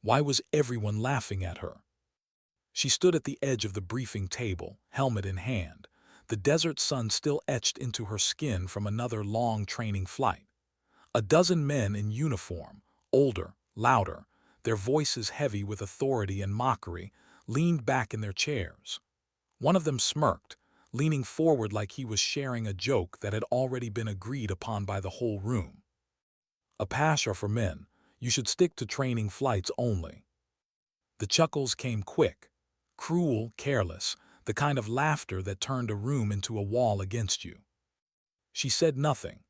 Why was everyone laughing at her? She stood at the edge of the briefing table, helmet in hand, the desert sun still etched into her skin from another long training flight. A dozen men in uniform, older, louder, their voices heavy with authority and mockery, leaned back in their chairs. One of them smirked, leaning forward like he was sharing a joke that had already been agreed upon by the whole room. Apache are for men. You should stick to training flights only. The chuckles came quick, cruel, careless, the kind of laughter that turned a room into a wall against you. She said nothing,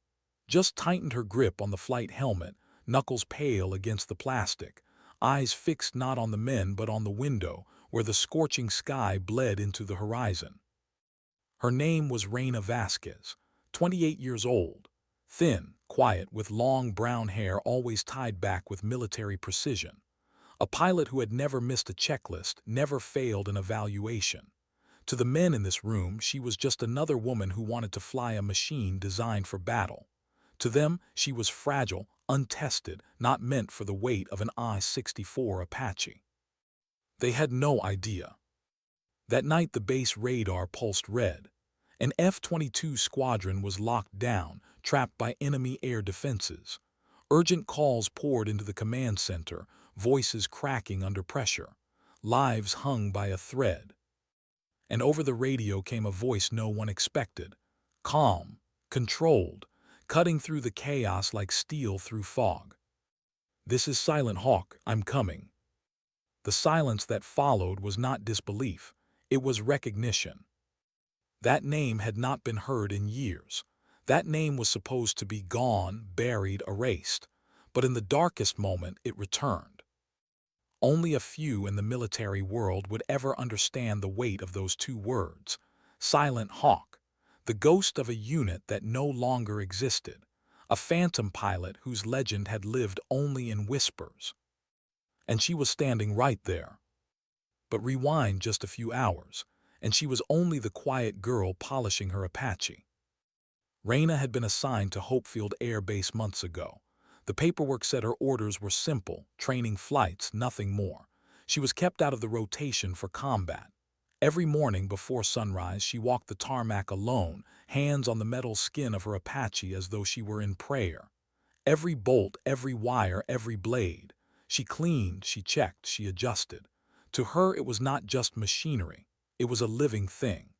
just tightened her grip on the flight helmet, knuckles pale against the plastic, eyes fixed not on the men but on the window where the scorching sky bled into the horizon. Her name was Reyna Vasquez, 28 years old, thin, quiet, with long brown hair always tied back with military precision. A pilot who had never missed a checklist, never failed an evaluation. To the men in this room, she was just another woman who wanted to fly a machine designed for battle. To them, she was fragile, untested, not meant for the weight of an I-64 Apache. They had no idea. That night the base radar pulsed red. An F-22 squadron was locked down, trapped by enemy air defenses. Urgent calls poured into the command center, voices cracking under pressure. Lives hung by a thread. And over the radio came a voice no one expected. Calm, controlled, cutting through the chaos like steel through fog. "This is Silent Hawk, I'm coming." The silence that followed was not disbelief, it was recognition. That name had not been heard in years. That name was supposed to be gone, buried, erased. But in the darkest moment, it returned. Only a few in the military world would ever understand the weight of those two words. Silent Hawk, the ghost of a unit that no longer existed, a phantom pilot whose legend had lived only in whispers. And she was standing right there. But rewind just a few hours, and she was only the quiet girl polishing her Apache. Reyna had been assigned to Hopefield Air Base months ago. The paperwork said her orders were simple, training flights, nothing more. She was kept out of the rotation for combat. Every morning before sunrise, she walked the tarmac alone, hands on the metal skin of her Apache as though she were in prayer. Every bolt, every wire, every blade. She cleaned, she checked, she adjusted. To her, it was not just machinery. It was a living thing.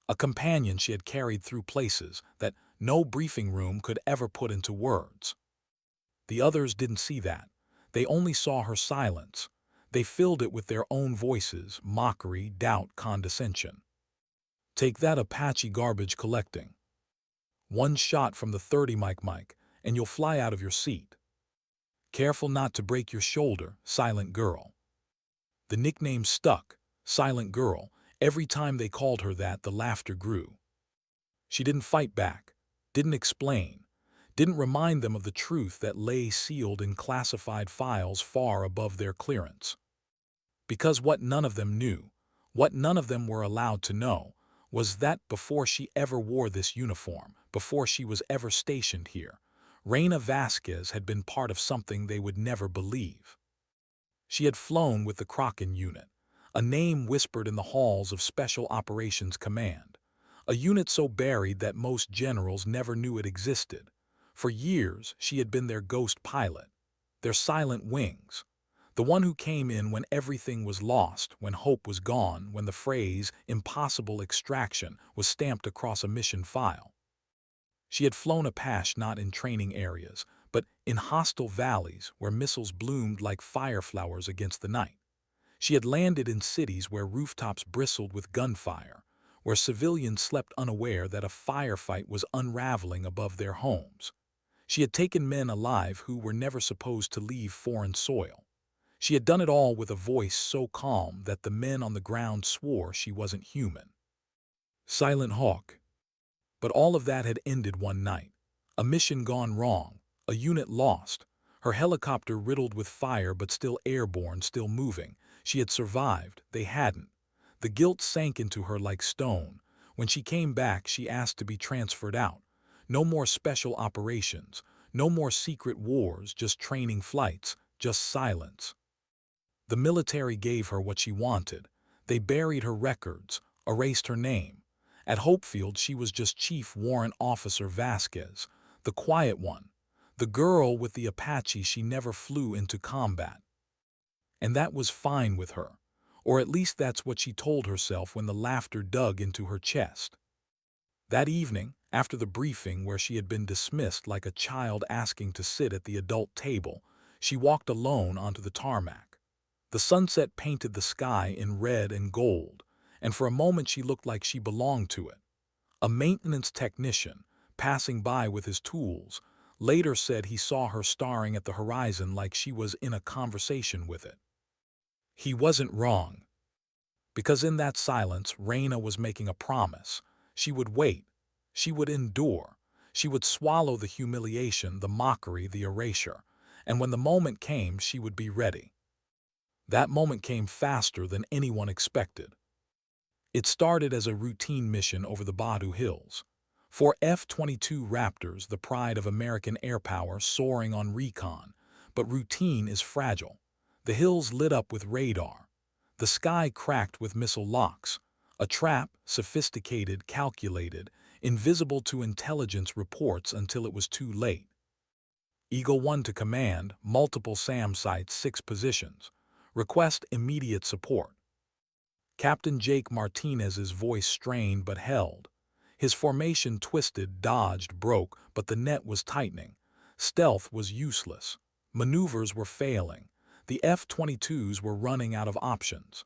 A companion she had carried through places that no briefing room could ever put into words. The others didn't see that. They only saw her silence. They filled it with their own voices, mockery, doubt, condescension. Take that Apache garbage collecting. One shot from the 30 mic, and you'll fly out of your seat. Careful not to break your shoulder, Silent Girl. The nickname stuck, Silent Girl. Every time they called her that, the laughter grew. She didn't fight back, didn't explain, didn't remind them of the truth that lay sealed in classified files far above their clearance. Because what none of them knew, what none of them were allowed to know, was that before she ever wore this uniform, before she was ever stationed here, Reyna Vasquez had been part of something they would never believe. She had flown with the Kraken unit, a name whispered in the halls of Special Operations Command, a unit so buried that most generals never knew it existed. For years, she had been their ghost pilot, their silent wings, the one who came in when everything was lost, when hope was gone, when the phrase "impossible extraction" was stamped across a mission file. She had flown Apache not in training areas, but in hostile valleys where missiles bloomed like fireflowers against the night. She had landed in cities where rooftops bristled with gunfire, where civilians slept unaware that a firefight was unraveling above their homes. She had taken men alive who were never supposed to leave foreign soil. She had done it all with a voice so calm that the men on the ground swore she wasn't human. Silent Hawk. But all of that had ended one night. A mission gone wrong, a unit lost, her helicopter riddled with fire but still airborne, still moving. She had survived, they hadn't. The guilt sank into her like stone. When she came back, she asked to be transferred out. No more special operations, no more secret wars, just training flights, just silence. The military gave her what she wanted. They buried her records, erased her name. At Hopefield, she was just Chief Warrant Officer Vasquez, the quiet one, the girl with the Apache she never flew into combat. And that was fine with her, or at least that's what she told herself when the laughter dug into her chest. That evening, after the briefing where she had been dismissed like a child asking to sit at the adult table, she walked alone onto the tarmac. The sunset painted the sky in red and gold, and for a moment she looked like she belonged to it. A maintenance technician, passing by with his tools, later said he saw her staring at the horizon like she was in a conversation with it. He wasn't wrong, because in that silence Reyna was making a promise. She would wait, she would endure, she would swallow the humiliation, the mockery, the erasure, and when the moment came she would be ready. That moment came faster than anyone expected. It started as a routine mission over the Batu Hills. 4 F-22 Raptors, the pride of American air power, soaring on recon. But routine is fragile. The hills lit up with radar. The sky cracked with missile locks. A trap, sophisticated, calculated, invisible to intelligence reports until it was too late. Eagle 1 to command, multiple SAM sites, 6 positions. Request immediate support. Captain Jake Martinez's voice strained but held. His formation twisted, dodged, broke, but the net was tightening. Stealth was useless. Maneuvers were failing. The F-22s were running out of options.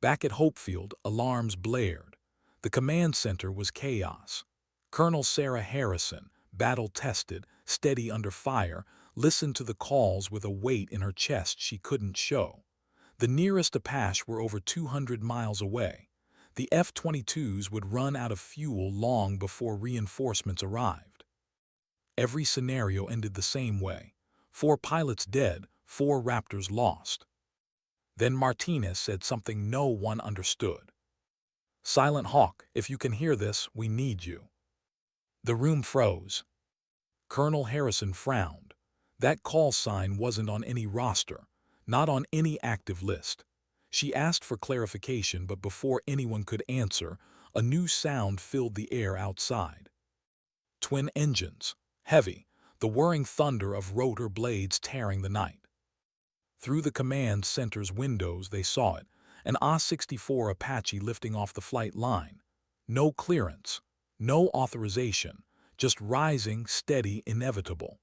Back at Hopefield, alarms blared. The command center was chaos. Colonel Sarah Harrison, battle-tested, steady under fire, listened to the calls with a weight in her chest she couldn't show. The nearest Apache were over 200 miles away. The F-22s would run out of fuel long before reinforcements arrived. Every scenario ended the same way. 4 pilots dead, 4 Raptors lost. Then Martinez said something no one understood. "Silent Hawk, if you can hear this, we need you." The room froze. Colonel Harrison frowned. That call sign wasn't on any roster, not on any active list. She asked for clarification, but before anyone could answer, a new sound filled the air outside. Twin engines, heavy, the whirring thunder of rotor blades tearing the night. Through the command center's windows they saw it, an A-64 Apache lifting off the flight line. No clearance, no authorization, just rising, steady, inevitable.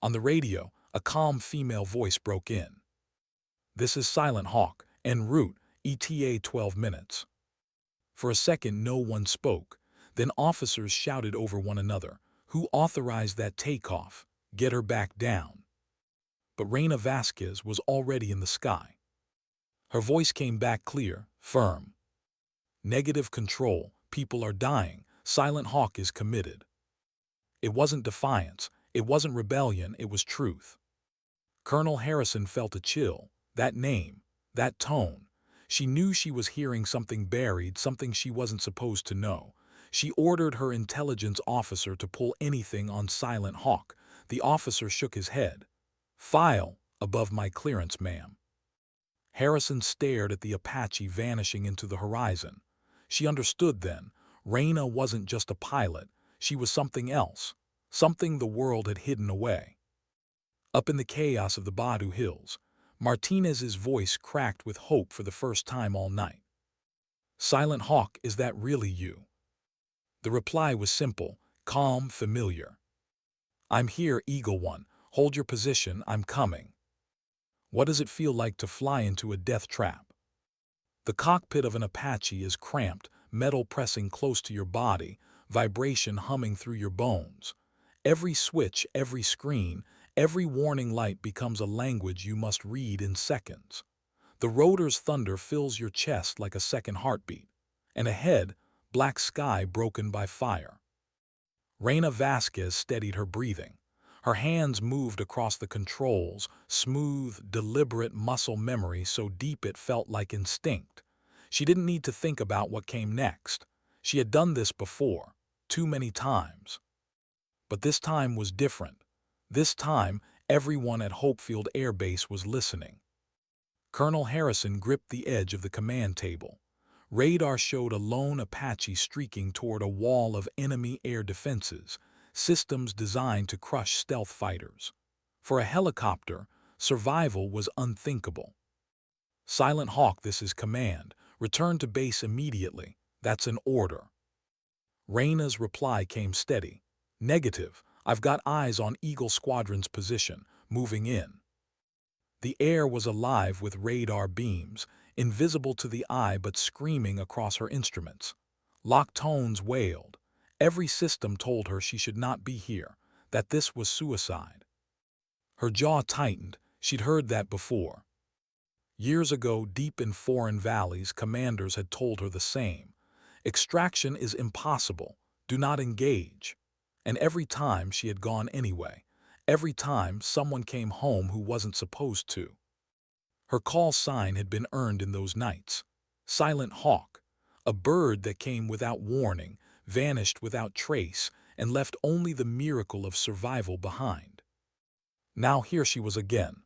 On the radio, a calm female voice broke in. "This is Silent Hawk, en route, ETA 12 minutes. For a second no one spoke. Then officers shouted over one another. "Who authorized that takeoff? Get her back down." But Reyna Vasquez was already in the sky. Her voice came back clear, firm. "Negative control, people are dying, Silent Hawk is committed." It wasn't defiance, it wasn't rebellion, it was truth. Colonel Harrison felt a chill. That name, that tone. She knew she was hearing something buried, something she wasn't supposed to know. She ordered her intelligence officer to pull anything on Silent Hawk. The officer shook his head. "File, above my clearance, ma'am." Harrison stared at the Apache vanishing into the horizon. She understood then. Reyna wasn't just a pilot. She was something else. Something the world had hidden away. Up in the chaos of the Batu Hills, Martinez's voice cracked with hope for the first time all night. "Silent Hawk, is that really you?" The reply was simple, calm, familiar. "I'm here, Eagle 1. Hold your position, I'm coming." What does it feel like to fly into a death trap? The cockpit of an Apache is cramped, metal pressing close to your body, vibration humming through your bones. Every switch, every screen, every warning light becomes a language you must read in seconds. The rotor's thunder fills your chest like a second heartbeat. And ahead, black sky broken by fire. Reyna Vasquez steadied her breathing. Her hands moved across the controls, smooth, deliberate muscle memory so deep it felt like instinct. She didn't need to think about what came next. She had done this before, too many times. But this time was different. This time, everyone at Hopefield Air Base was listening. Colonel Harrison gripped the edge of the command table. Radar showed a lone Apache streaking toward a wall of enemy air defenses, systems designed to crush stealth fighters. For a helicopter, survival was unthinkable. Silent Hawk, this is command. Return to base immediately. That's an order. Reyna's reply came steady. Negative. I've got eyes on Eagle Squadron's position, moving in. The air was alive with radar beams, invisible to the eye but screaming across her instruments. Locked tones wailed. Every system told her she should not be here, that this was suicide. Her jaw tightened. She'd heard that before. Years ago, deep in foreign valleys, commanders had told her the same. Extraction is impossible. Do not engage. And every time she had gone anyway. Every time someone came home who wasn't supposed to. Her call sign had been earned in those nights. Silent Hawk, a bird that came without warning, vanished without trace, and left only the miracle of survival behind. Now here she was again.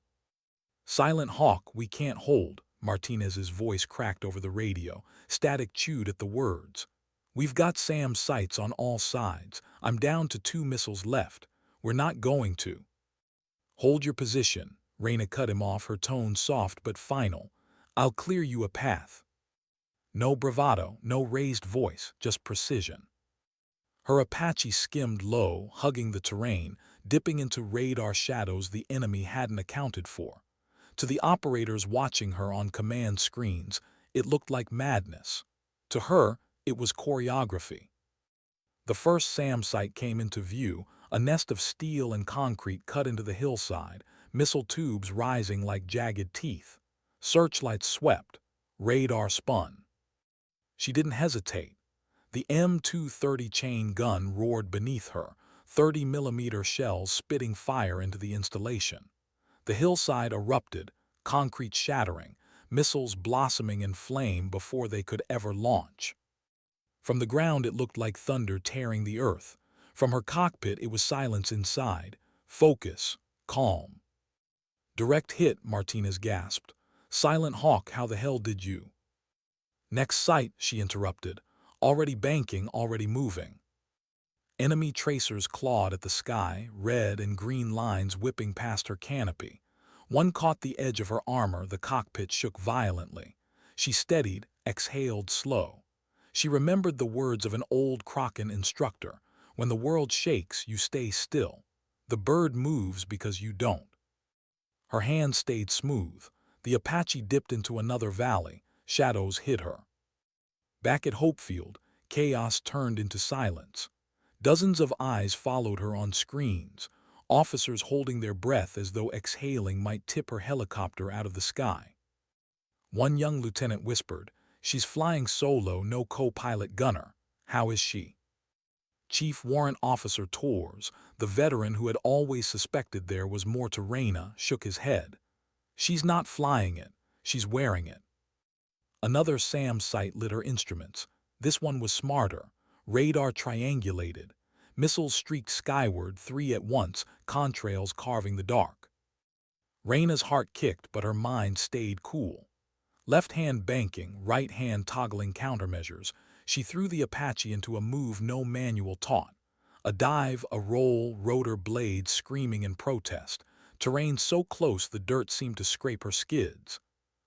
Silent Hawk, we can't hold, Martinez's voice cracked over the radio, static chewed at the words. We've got SAM sights on all sides. I'm down to 2 missiles left. We're not going to. Hold your position. Reyna cut him off, her tone soft but final. I'll clear you a path. No bravado, no raised voice, just precision. Her Apache skimmed low, hugging the terrain, dipping into radar shadows the enemy hadn't accounted for. To the operators watching her on command screens, it looked like madness. To her, it was choreography. The first SAM site came into view, a nest of steel and concrete cut into the hillside, missile tubes rising like jagged teeth. Searchlights swept. Radar spun. She didn't hesitate. The M230 chain gun roared beneath her, 30mm shells spitting fire into the installation. The hillside erupted, concrete shattering, missiles blossoming in flame before they could ever launch. From the ground it looked like thunder tearing the earth. From her cockpit it was silence inside. Focus. Calm. Direct hit, Martinez gasped. Silent Hawk, how the hell did you? Next sight, she interrupted. Already banking, already moving. Enemy tracers clawed at the sky, red and green lines whipping past her canopy. One caught the edge of her armor, the cockpit shook violently. She steadied, exhaled slow. She remembered the words of an old Kraken instructor. When the world shakes, you stay still. The bird moves because you don't. Her hand stayed smooth. The Apache dipped into another valley. Shadows hid her. Back at Hopefield, chaos turned into silence. Dozens of eyes followed her on screens, officers holding their breath as though exhaling might tip her helicopter out of the sky. One young lieutenant whispered, "She's flying solo, no co-pilot gunner. How is she?" Chief Warrant Officer Torres, the veteran who had always suspected there was more to Reyna, shook his head. "She's not flying it. She's wearing it." Another SAM site lit her instruments. This one was smarter. Radar triangulated. Missiles streaked skyward, 3 at once, contrails carving the dark. Reyna's heart kicked, but her mind stayed cool. Left hand banking, right hand toggling countermeasures, she threw the Apache into a move no manual taught. A dive, a roll, rotor blades screaming in protest. Terrain so close the dirt seemed to scrape her skids.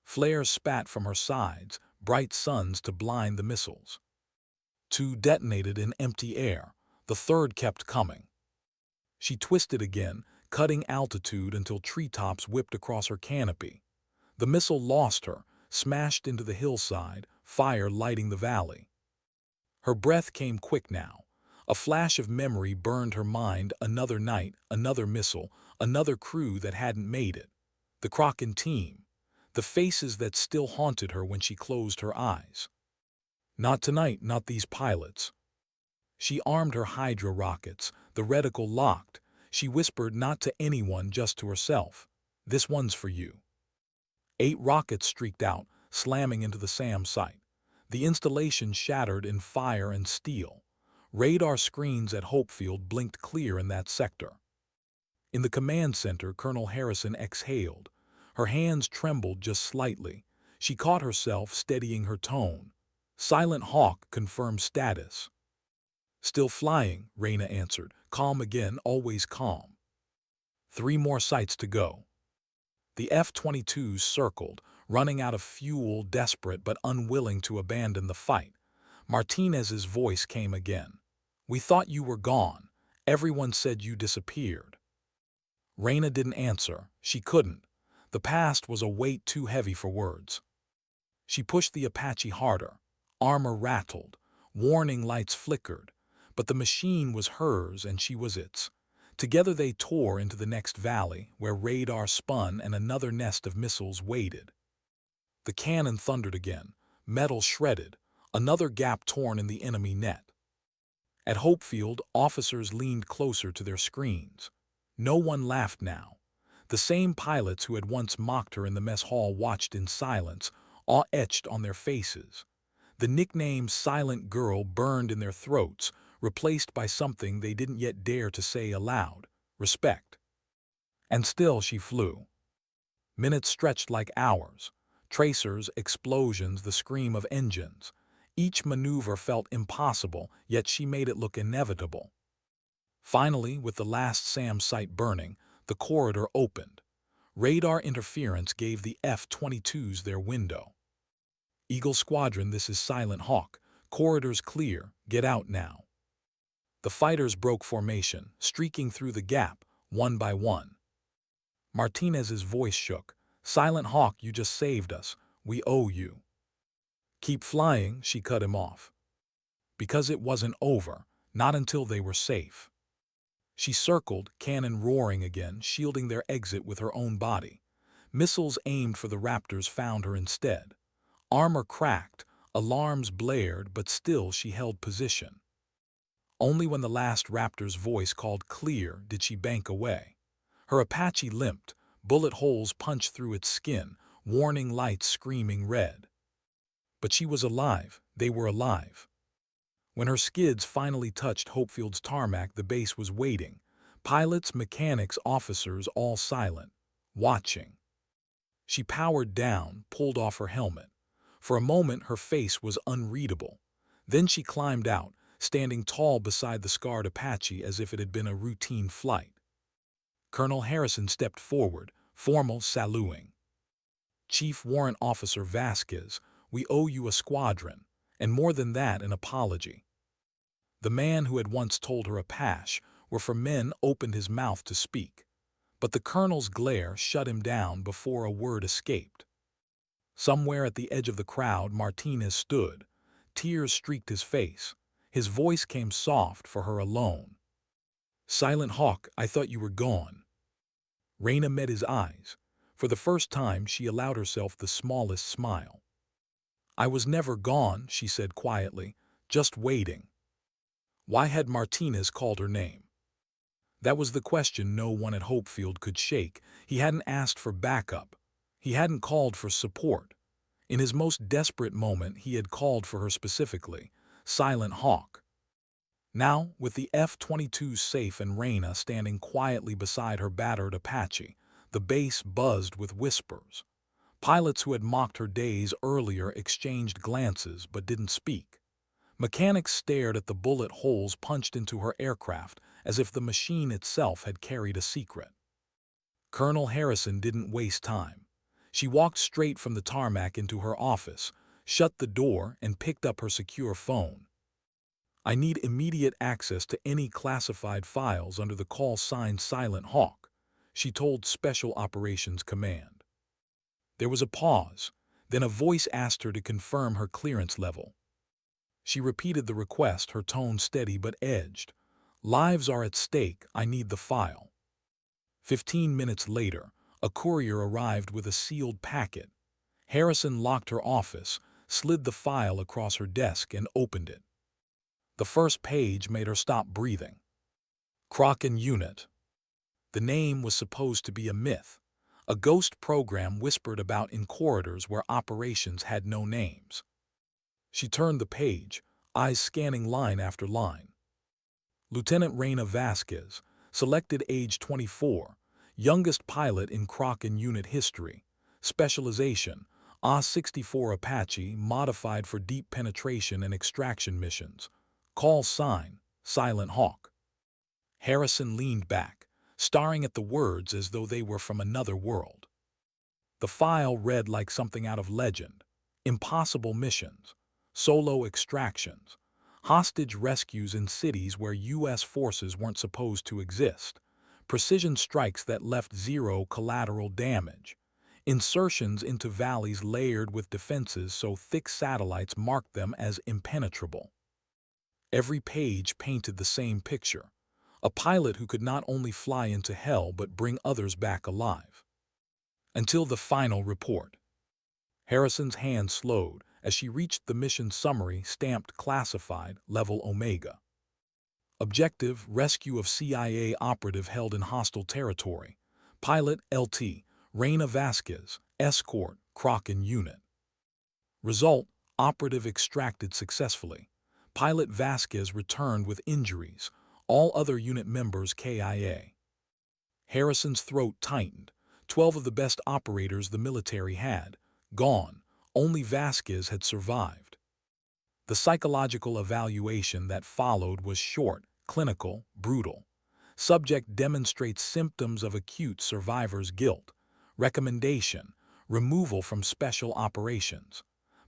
Flares spat from her sides, bright suns to blind the missiles. 2 detonated in empty air. The third kept coming. She twisted again, cutting altitude until treetops whipped across her canopy. The missile lost her, smashed into the hillside, fire lighting the valley. Her breath came quick now. A flash of memory burned her mind. Another night, another missile, another crew that hadn't made it. The Kraken team. The faces that still haunted her when she closed her eyes. Not tonight, not these pilots. She armed her Hydra rockets, the reticle locked. She whispered not to anyone, just to herself. This one's for you. 8 rockets streaked out, slamming into the SAM site. The installation shattered in fire and steel. Radar screens at Hopefield blinked clear in that sector. In the command center, Colonel Harrison exhaled. Her hands trembled just slightly. She caught herself, steadying her tone. Silent Hawk confirmed status. Still flying, Reyna answered. Calm again, always calm. 3 more sights to go. The F-22s circled, running out of fuel, desperate but unwilling to abandon the fight. Martinez's voice came again. We thought you were gone. Everyone said you disappeared. Reyna didn't answer. She couldn't. The past was a weight too heavy for words. She pushed the Apache harder. Armor rattled. Warning lights flickered. But the machine was hers and she was its. Together they tore into the next valley, where radar spun and another nest of missiles waited. The cannon thundered again, metal shredded, another gap torn in the enemy net. At Hopefield, officers leaned closer to their screens. No one laughed now. The same pilots who had once mocked her in the mess hall watched in silence, awe etched on their faces. The nickname Silent Girl burned in their throats, replaced by something they didn't yet dare to say aloud: respect. And still she flew. Minutes stretched like hours. Tracers, explosions, the scream of engines. Each maneuver felt impossible, yet she made it look inevitable. Finally, with the last SAM site burning, the corridor opened. Radar interference gave the F-22s their window. Eagle Squadron, this is Silent Hawk. Corridors clear. Get out now. The fighters broke formation, streaking through the gap, one by one. Martinez's voice shook. Silent Hawk, you just saved us. We owe you. Keep flying, she cut him off. Because it wasn't over, not until they were safe. She circled, cannon roaring again, shielding their exit with her own body. Missiles aimed for the Raptors found her instead. Armor cracked, alarms blared, but still she held position. Only when the last Raptor's voice called clear did she bank away. Her Apache limped, bullet holes punched through its skin, warning lights screaming red. But she was alive. They were alive. When her skids finally touched Hopefield's tarmac, the base was waiting. Pilots, mechanics, officers, all silent, watching. She powered down, pulled off her helmet. For a moment, her face was unreadable. Then she climbed out, standing tall beside the scarred Apache as if it had been a routine flight. Colonel Harrison stepped forward, formal, saluting. Chief Warrant Officer Vasquez, we owe you a squadron, and more than that, an apology. The man who had once told her Apache were for men opened his mouth to speak, but the colonel's glare shut him down before a word escaped. Somewhere at the edge of the crowd, Martinez stood. Tears streaked his face. His voice came soft for her alone. Silent Hawk, I thought you were gone. Reyna met his eyes. For the first time, she allowed herself the smallest smile. I was never gone, she said quietly, just waiting. Why had Martinez called her name? That was the question no one at Hopefield could shake. He hadn't asked for backup. He hadn't called for support. In his most desperate moment, he had called for her specifically, Silent Hawk. Now, with the F-22 safe and Reyna standing quietly beside her battered Apache, the base buzzed with whispers. Pilots who had mocked her days earlier exchanged glances but didn't speak. Mechanics stared at the bullet holes punched into her aircraft as if the machine itself had carried a secret. Colonel Harrison didn't waste time. She walked straight from the tarmac into her office, shut the door, and picked up her secure phone. I need immediate access to any classified files under the call sign Silent Hawk, she told Special Operations Command. There was a pause, then a voice asked her to confirm her clearance level. She repeated the request, her tone steady but edged. Lives are at stake, I need the file. 15 minutes later, a courier arrived with a sealed packet. Harrison locked her office, slid the file across her desk, and opened it. The first page made her stop breathing. Kraken Unit. The name was supposed to be a myth, a ghost program whispered about in corridors where operations had no names. She turned the page, eyes scanning line after line. Lieutenant Reyna Vasquez, selected age 24, youngest pilot in Kraken unit history. Specialization, A-64 Apache modified for deep penetration and extraction missions. Call sign, Silent Hawk. Harrison leaned back, staring at the words as though they were from another world. The file read like something out of legend. Impossible missions, solo extractions, hostage rescues in cities where U.S. forces weren't supposed to exist, precision strikes that left zero collateral damage, insertions into valleys layered with defenses so thick satellites marked them as impenetrable. Every page painted the same picture, a pilot who could not only fly into hell but bring others back alive. Until the final report. Harrison's hand slowed as she reached the mission summary stamped classified level Omega. Objective: rescue of CIA operative held in hostile territory. Pilot LT, Reyna Vasquez, escort, Kraken unit. Result: operative extracted successfully. Pilot Vasquez returned with injuries. All other unit members KIA. Harrison's throat tightened. 12 of the best operators the military had gone. Only Vasquez had survived. The psychological evaluation that followed was short, clinical, brutal. Subject demonstrates symptoms of acute survivor's guilt. Recommendation: removal from special operations.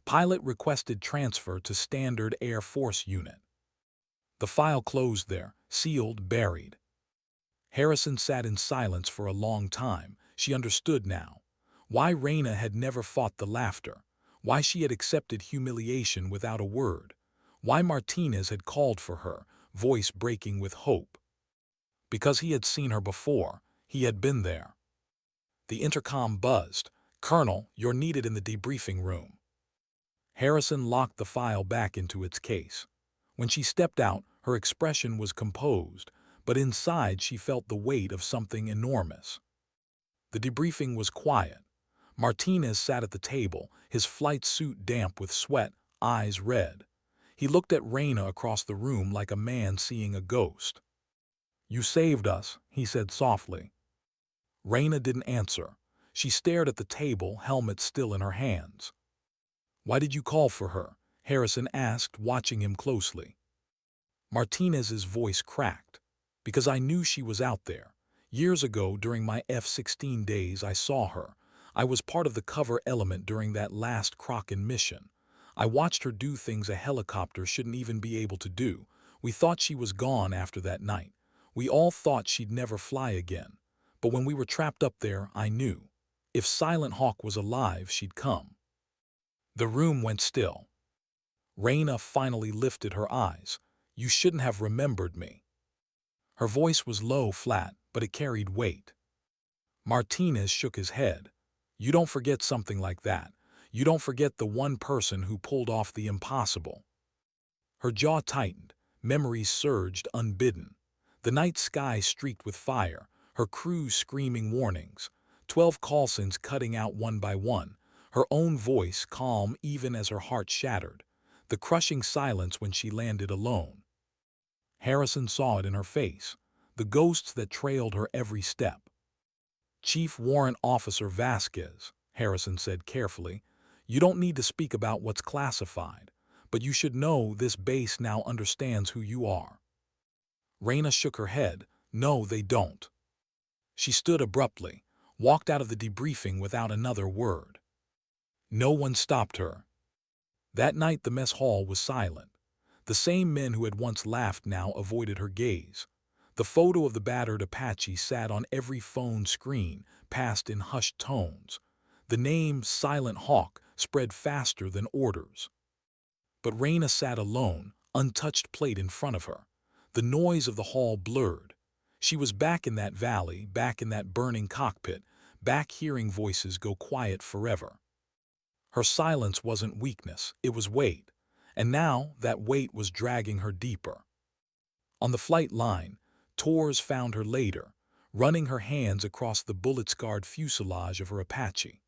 Pilot requested transfer to Standard Air Force unit. The file closed there, sealed, buried. Harrison sat in silence for a long time. She understood now. Why Reyna had never fought the laughter. Why she had accepted humiliation without a word. Why Martinez had called for her, voice breaking with hope. Because he had seen her before. He had been there. The intercom buzzed. "Colonel, you're needed in the debriefing room." Harrison locked the file back into its case. When she stepped out, her expression was composed, but inside she felt the weight of something enormous. The debriefing was quiet. Martinez sat at the table, his flight suit damp with sweat, eyes red. He looked at Reyna across the room like a man seeing a ghost. "You saved us," he said softly. Reyna didn't answer. She stared at the table, helmet still in her hands. "Why did you call for her?" Harrison asked, watching him closely. Martinez's voice cracked. "Because I knew she was out there. Years ago, during my F-16 days, I saw her. I was part of the cover element during that last Kraken mission. I watched her do things a helicopter shouldn't even be able to do. We thought she was gone after that night. We all thought she'd never fly again. But when we were trapped up there, I knew. If Silent Hawk was alive, she'd come." The room went still. Reyna finally lifted her eyes. "You shouldn't have remembered me." Her voice was low, flat, but it carried weight. Martinez shook his head. "You don't forget something like that. You don't forget the one person who pulled off the impossible." Her jaw tightened. Memories surged unbidden. The night sky streaked with fire, her crew screaming warnings, 12 call signs cutting out one by one, her own voice calm even as her heart shattered, the crushing silence when she landed alone. Harrison saw it in her face, the ghosts that trailed her every step. "Chief Warrant Officer Vasquez," Harrison said carefully, "you don't need to speak about what's classified, but you should know this base now understands who you are." Reyna shook her head. "No, they don't." She stood abruptly, walked out of the debriefing without another word. No one stopped her. That night the mess hall was silent. The same men who had once laughed now avoided her gaze. The photo of the battered Apache sat on every phone screen, passed in hushed tones. The name Silent Hawk spread faster than orders. But Reyna sat alone, untouched plate in front of her. The noise of the hall blurred. She was back in that valley, back in that burning cockpit, back hearing voices go quiet forever. Her silence wasn't weakness, it was weight. And now that weight was dragging her deeper. On the flight line, Torres found her later, running her hands across the bullet-scarred fuselage of her Apache.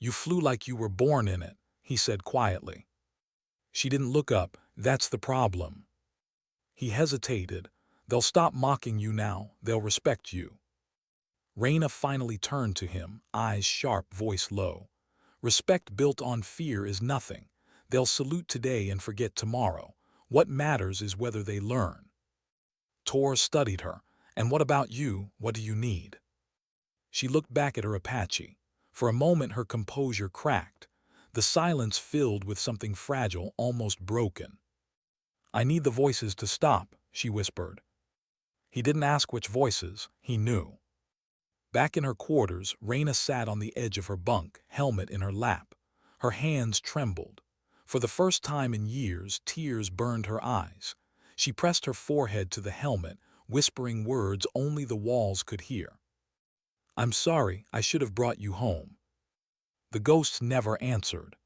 "You flew like you were born in it," he said quietly. She didn't look up. "That's the problem." He hesitated. "They'll stop mocking you now. They'll respect you." Reyna finally turned to him, eyes sharp, voice low. Respect built on fear is nothing. They'll salute today and forget tomorrow. What matters is whether they learn. Tor studied her. And what about you? What do you need? She looked back at her Apache. For a moment her composure cracked. The silence filled with something fragile, almost broken. I need the voices to stop, she whispered. He didn't ask which voices, he knew. Back in her quarters, Reyna sat on the edge of her bunk, helmet in her lap. Her hands trembled. For the first time in years, tears burned her eyes. She pressed her forehead to the helmet, whispering words only the walls could hear. I'm sorry, I should have brought you home. The ghost never answered.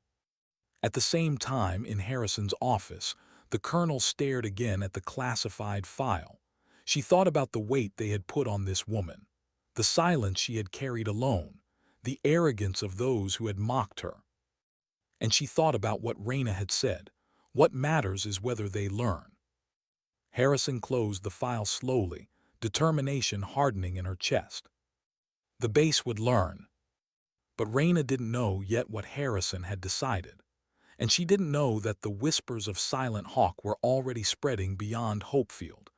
At the same time, in Harrison's office, the colonel stared again at the classified file. She thought about the weight they had put on this woman, the silence she had carried alone, the arrogance of those who had mocked her. And she thought about what Reyna had said. What matters is whether they learn. Harrison closed the file slowly, determination hardening in her chest. The base would learn. But Reyna didn't know yet what Harrison had decided. And she didn't know that the whispers of Silent Hawk were already spreading beyond Hopefield,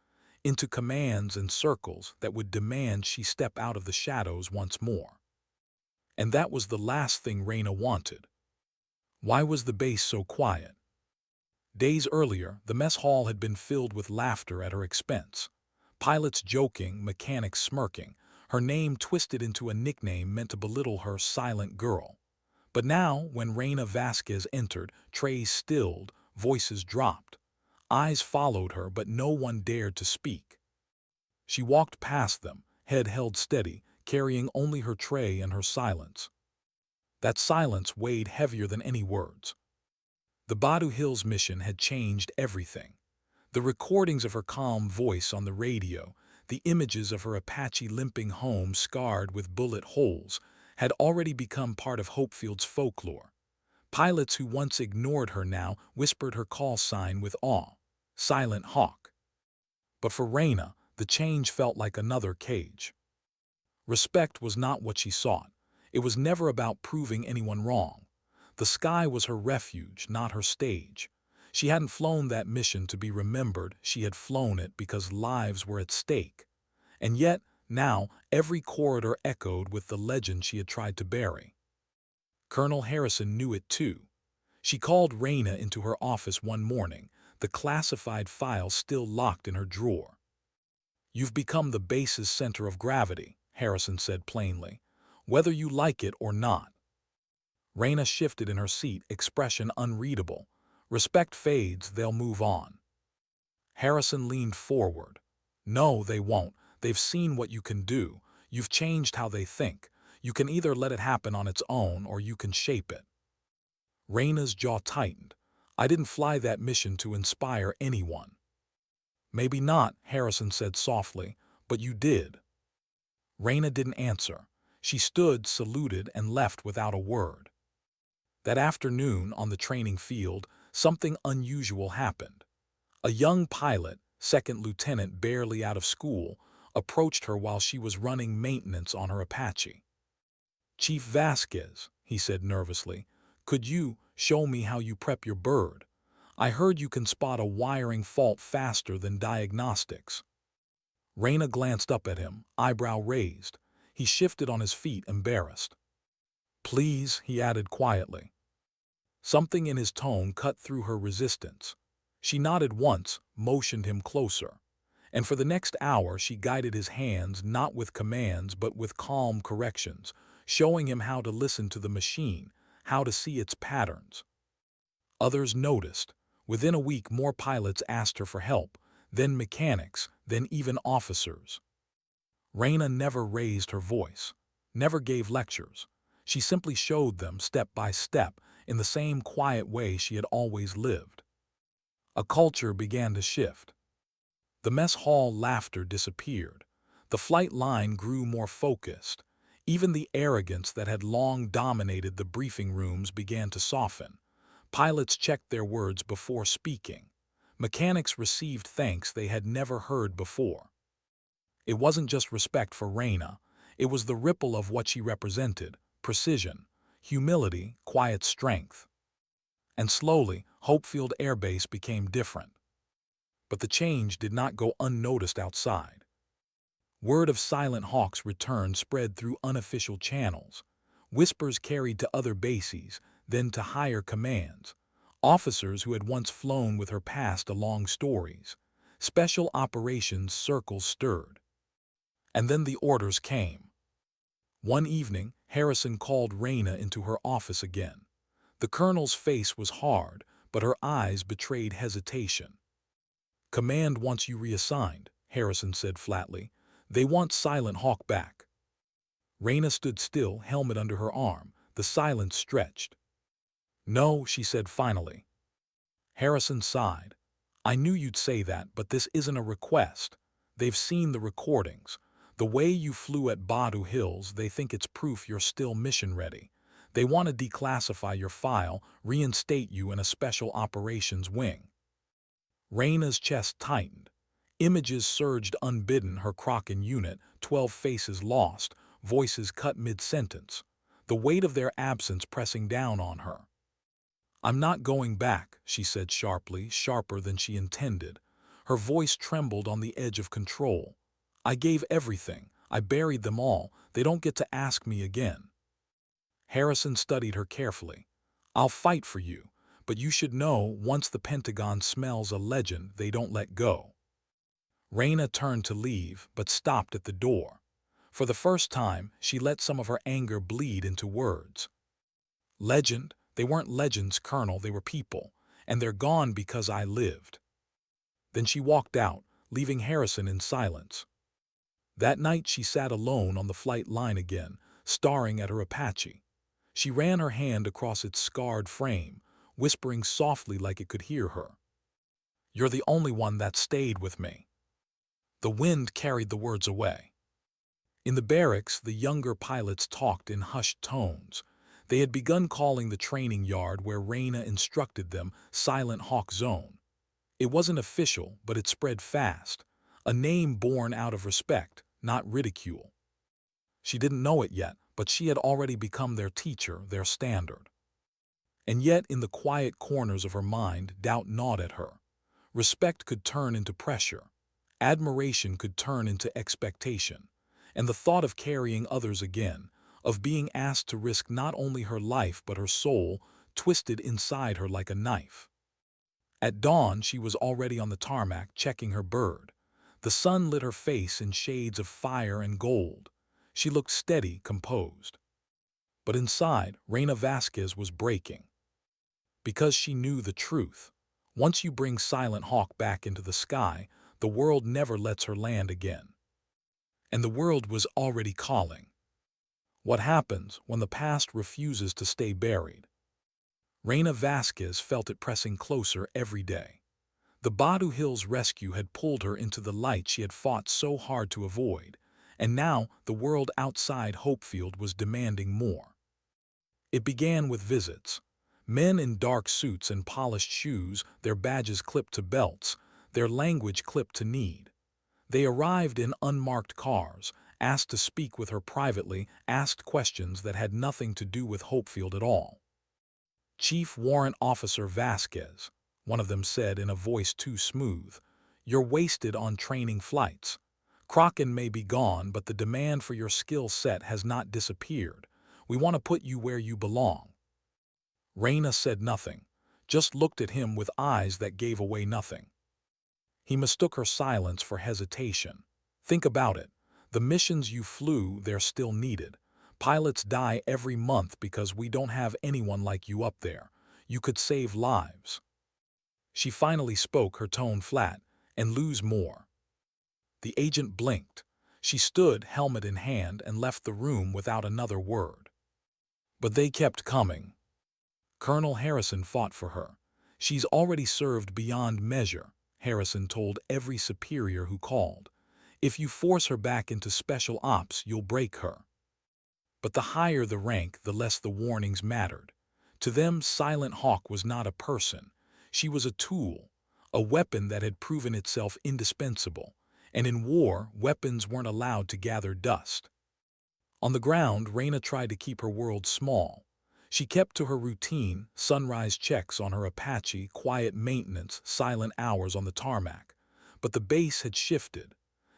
into commands and circles that would demand she step out of the shadows once more. And that was the last thing Reyna wanted. Why was the base so quiet? Days earlier, the mess hall had been filled with laughter at her expense. Pilots joking, mechanics smirking, her name twisted into a nickname meant to belittle her silent girl. But now, when Reyna Vasquez entered, trays stilled, voices dropped. Eyes followed her, but no one dared to speak. She walked past them, head held steady, carrying only her tray and her silence. That silence weighed heavier than any words. The Batu Hills mission had changed everything. The recordings of her calm voice on the radio, the images of her Apache limping home scarred with bullet holes, had already become part of Hopefield's folklore. Pilots who once ignored her now whispered her call sign with awe, Silent Hawk. But for Reyna, the change felt like another cage. Respect was not what she sought. It was never about proving anyone wrong. The sky was her refuge, not her stage. She hadn't flown that mission to be remembered, she had flown it because lives were at stake. And yet, now, every corridor echoed with the legend she had tried to bury. Colonel Harrison knew it too. She called Reyna into her office one morning, the classified file still locked in her drawer. You've become the base's center of gravity, Harrison said plainly, whether you like it or not. Reyna shifted in her seat, expression unreadable. Respect fades, they'll move on. Harrison leaned forward. No, they won't. They've seen what you can do. You've changed how they think. You can either let it happen on its own or you can shape it. Reyna's jaw tightened. I didn't fly that mission to inspire anyone. Maybe not, Harrison said softly, but you did. Reyna didn't answer. She stood, saluted, and left without a word. That afternoon on the training field, something unusual happened. A young pilot, second lieutenant barely out of school, approached her while she was running maintenance on her Apache. Chief Vasquez, he said nervously, could you show me how you prep your bird? I heard you can spot a wiring fault faster than diagnostics. Reyna glanced up at him, eyebrow raised. He shifted on his feet, embarrassed. Please, he added quietly. Something in his tone cut through her resistance. She nodded once, motioned him closer. And for the next hour she guided his hands not with commands but with calm corrections, showing him how to listen to the machine, how to see its patterns. Others noticed. Within a week more pilots asked her for help, then mechanics, then even officers. Reyna never raised her voice, never gave lectures. She simply showed them step by step in the same quiet way she had always lived. A culture began to shift. The mess hall laughter disappeared. The flight line grew more focused. Even the arrogance that had long dominated the briefing rooms began to soften. Pilots checked their words before speaking. Mechanics received thanks they had never heard before. It wasn't just respect for Reyna. It was the ripple of what she represented: precision, humility, quiet strength. And slowly, Hopefield Air Base became different. But the change did not go unnoticed outside. Word of Silent Hawk's return spread through unofficial channels. Whispers carried to other bases, then to higher commands. Officers who had once flown with her passed along stories. Special operations circles stirred. And then the orders came. One evening, Harrison called Reyna into her office again. The colonel's face was hard, but her eyes betrayed hesitation. "Command wants you reassigned," Harrison said flatly. "They want Silent Hawk back." Reyna stood still, helmet under her arm. The silence stretched. "No," she said finally. Harrison sighed. "I knew you'd say that, but this isn't a request. They've seen the recordings. The way you flew at Batu Hills, they think it's proof you're still mission-ready. They want to declassify your file, reinstate you in a special operations wing." Reyna's chest tightened. Images surged unbidden: her Kraken unit, 12 faces lost, voices cut mid-sentence. The weight of their absence pressing down on her. "I'm not going back," she said sharply, sharper than she intended. Her voice trembled on the edge of control. "I gave everything. I buried them all. They don't get to ask me again." Harrison studied her carefully. "I'll fight for you, but you should know, once the Pentagon smells a legend, they don't let go." Reyna turned to leave, but stopped at the door. For the first time, she let some of her anger bleed into words. "Legend? They weren't legends, Colonel, they were people, and they're gone because I lived." Then she walked out, leaving Harrison in silence. That night she sat alone on the flight line again, staring at her Apache. She ran her hand across its scarred frame, whispering softly like it could hear her. "You're the only one that stayed with me." The wind carried the words away. In the barracks, the younger pilots talked in hushed tones. They had begun calling the training yard where Reyna instructed them Silent Hawk Zone. It wasn't official, but it spread fast. A name born out of respect, not ridicule. She didn't know it yet, but she had already become their teacher, their standard. And yet, in the quiet corners of her mind, doubt gnawed at her. Respect could turn into pressure. Admiration could turn into expectation. And the thought of carrying others again, of being asked to risk not only her life but her soul, twisted inside her like a knife. At dawn, she was already on the tarmac, checking her bird. The sun lit her face in shades of fire and gold. She looked steady, composed. But inside, Reyna Vasquez was breaking. Because she knew the truth. Once you bring Silent Hawk back into the sky, the world never lets her land again. And the world was already calling. What happens when the past refuses to stay buried? Reyna Vasquez felt it pressing closer every day. The Batu Hills rescue had pulled her into the light she had fought so hard to avoid, and now the world outside Hopefield was demanding more. It began with visits. Men in dark suits and polished shoes, their badges clipped to belts, their language clipped to need. They arrived in unmarked cars, asked to speak with her privately, asked questions that had nothing to do with Hopefield at all. "Chief Warrant Officer Vasquez," one of them said in a voice too smooth, "you're wasted on training flights. Kraken may be gone, but the demand for your skill set has not disappeared. We want to put you where you belong." Reyna said nothing, just looked at him with eyes that gave away nothing. He mistook her silence for hesitation. "Think about it. The missions you flew, they're still needed. Pilots die every month because we don't have anyone like you up there. You could save lives." She finally spoke, her tone flat, "and lose more." The agent blinked. She stood, helmet in hand, and left the room without another word. But they kept coming. Colonel Harrison fought for her. "She's already served beyond measure," Harrison told every superior who called. "If you force her back into special ops, you'll break her." But the higher the rank, the less the warnings mattered. To them, Silent Hawk was not a person. She was a tool, a weapon that had proven itself indispensable. And in war, weapons weren't allowed to gather dust. On the ground, Reyna tried to keep her world small. She kept to her routine, sunrise checks on her Apache, quiet maintenance, silent hours on the tarmac. But the base had shifted.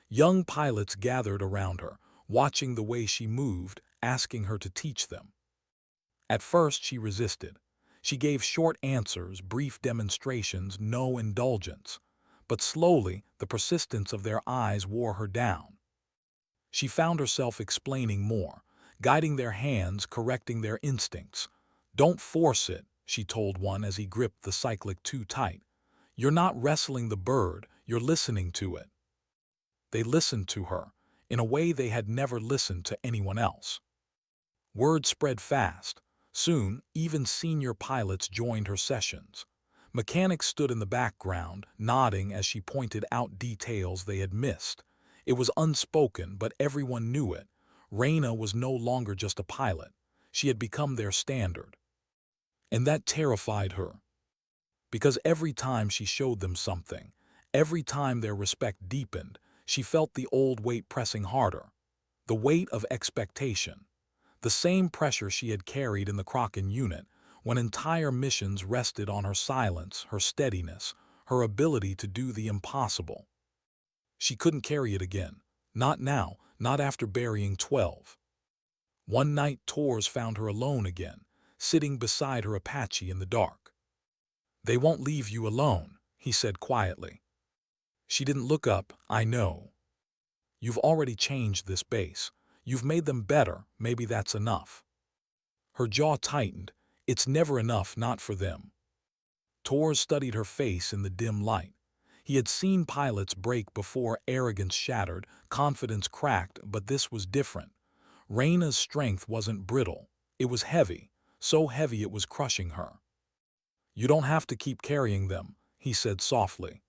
Young pilots gathered around her, watching the way she moved, asking her to teach them. At first, she resisted. She gave short answers, brief demonstrations, no indulgence. But slowly, the persistence of their eyes wore her down. She found herself explaining more, guiding their hands, correcting their instincts. "Don't force it," she told one as he gripped the cyclic too tight. "You're not wrestling the bird, you're listening to it." They listened to her, in a way they had never listened to anyone else. Word spread fast. Soon, even senior pilots joined her sessions. Mechanics stood in the background, nodding as she pointed out details they had missed. It was unspoken, but everyone knew it. Reyna was no longer just a pilot. She had become their standard. And that terrified her. Because every time she showed them something, every time their respect deepened, she felt the old weight pressing harder. The weight of expectation. The same pressure she had carried in the Kraken unit, when entire missions rested on her silence, her steadiness, her ability to do the impossible. She couldn't carry it again. Not now, not after burying 12. One night, Torres found her alone again, sitting beside her Apache in the dark. "They won't leave you alone," he said quietly. She didn't look up. "I know. You've already changed this base. You've made them better, maybe that's enough." Her jaw tightened. "It's never enough, not for them." Torres studied her face in the dim light. He had seen pilots break before, arrogance shattered, confidence cracked, but this was different. Reyna's strength wasn't brittle. It was heavy, so heavy it was crushing her. "You don't have to keep carrying them," he said softly.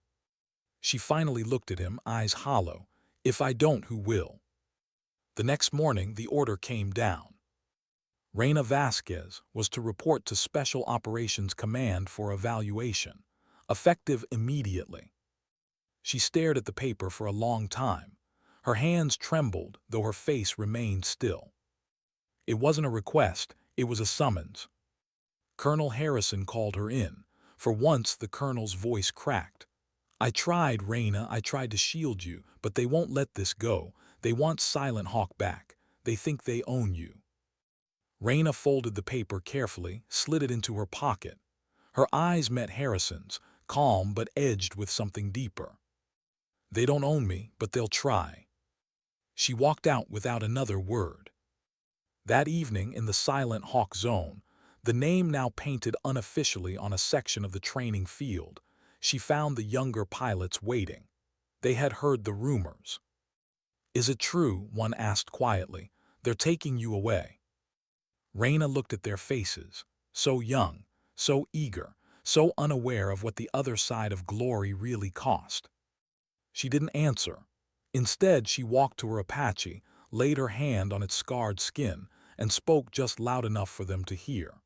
She finally looked at him, eyes hollow. "If I don't, who will?" The next morning, the order came down. Reyna Vasquez was to report to Special Operations Command for evaluation, effective immediately. She stared at the paper for a long time. Her hands trembled, though her face remained still. It wasn't a request, it was a summons. Colonel Harrison called her in. For once, the colonel's voice cracked. "I tried, Reyna, I tried to shield you, but they won't let this go. They want Silent Hawk back. They think they own you." Reyna folded the paper carefully, slid it into her pocket. Her eyes met Harrison's, calm but edged with something deeper. "They don't own me, but they'll try." She walked out without another word. That evening in the Silent Hawk zone, the name now painted unofficially on a section of the training field, she found the younger pilots waiting. They had heard the rumors. "Is it true?" one asked quietly. "They're taking you away." Reyna looked at their faces, so young, so eager, so unaware of what the other side of glory really cost. She didn't answer. Instead, she walked to her Apache, laid her hand on its scarred skin, and spoke just loud enough for them to hear.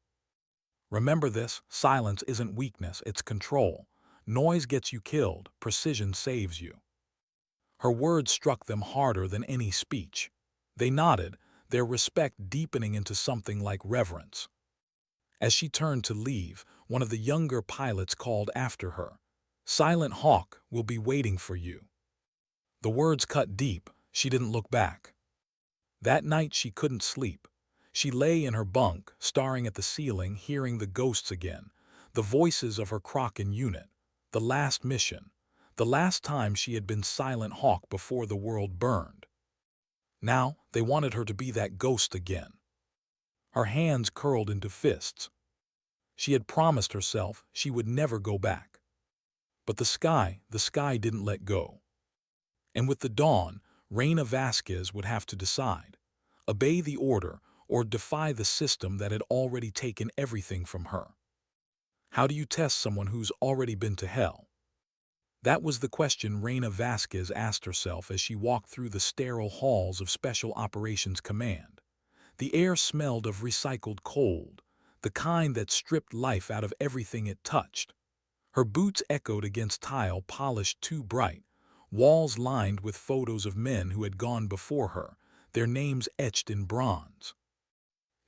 "Remember this, silence isn't weakness, it's control. Noise gets you killed, precision saves you." Her words struck them harder than any speech. They nodded, their respect deepening into something like reverence. As she turned to leave, one of the younger pilots called after her. "Silent Hawk will be waiting for you." The words cut deep. She didn't look back. That night she couldn't sleep. She lay in her bunk, staring at the ceiling, hearing the ghosts again, the voices of her Kraken unit, the last mission, the last time she had been Silent Hawk before the world burned. Now they wanted her to be that ghost again. Her hands curled into fists. She had promised herself she would never go back. But the sky didn't let go. And with the dawn, Reyna Vasquez would have to decide: obey the order or defy the system that had already taken everything from her. How do you test someone who's already been to hell? That was the question Reyna Vasquez asked herself as she walked through the sterile halls of Special Operations Command. The air smelled of recycled coal, the kind that stripped life out of everything it touched. Her boots echoed against tile polished too bright, walls lined with photos of men who had gone before her, their names etched in bronze.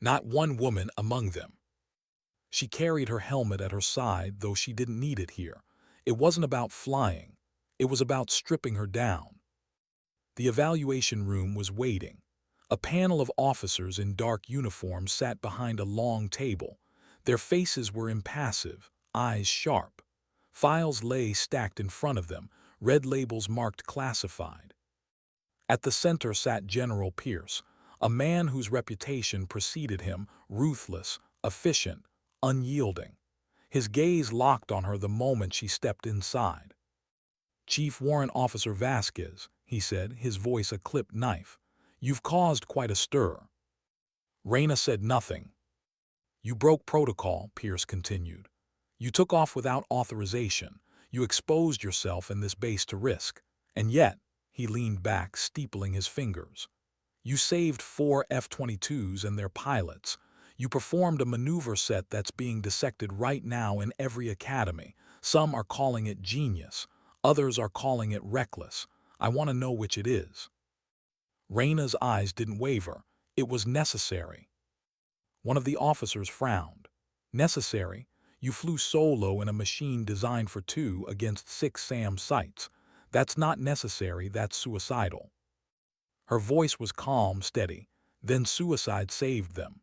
Not one woman among them. She carried her helmet at her side, though she didn't need it here. It wasn't about flying. It was about stripping her down. The evaluation room was waiting. A panel of officers in dark uniforms sat behind a long table. Their faces were impassive, eyes sharp. Files lay stacked in front of them, red labels marked classified. At the center sat General Pierce, a man whose reputation preceded him, ruthless, efficient, unyielding. His gaze locked on her the moment she stepped inside. "Chief Warrant Officer Vasquez," he said, his voice a clipped knife. "You've caused quite a stir." Reyna said nothing. "You broke protocol," Pierce continued. "You took off without authorization. You exposed yourself and this base to risk. And yet," he leaned back, steepling his fingers, "you saved 4 F-22s and their pilots. You performed a maneuver set that's being dissected right now in every academy. Some are calling it genius. Others are calling it reckless. I want to know which it is." Reyna's eyes didn't waver. "It was necessary." One of the officers frowned. "Necessary? You flew solo in a machine designed for 2 against 6 SAM sites. That's not necessary, that's suicidal." Her voice was calm, steady. "Then suicide saved them."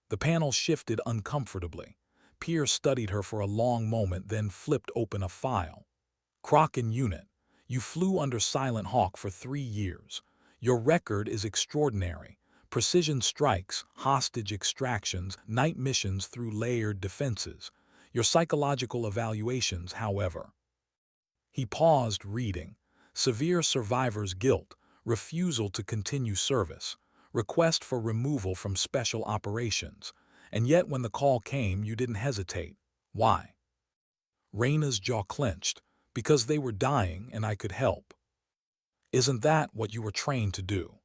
The panel shifted uncomfortably. Pierce studied her for a long moment, then flipped open a file. "Kraken Unit, you flew under Silent Hawk for 3 years. Your record is extraordinary. Precision strikes, hostage extractions, night missions through layered defenses. Your psychological evaluations, however." He paused, reading. "Severe survivor's guilt, refusal to continue service, request for removal from special operations. And yet when the call came, you didn't hesitate. Why?" Reyna's jaw clenched. "Because they were dying and I could help." "Isn't that what you were trained to do?"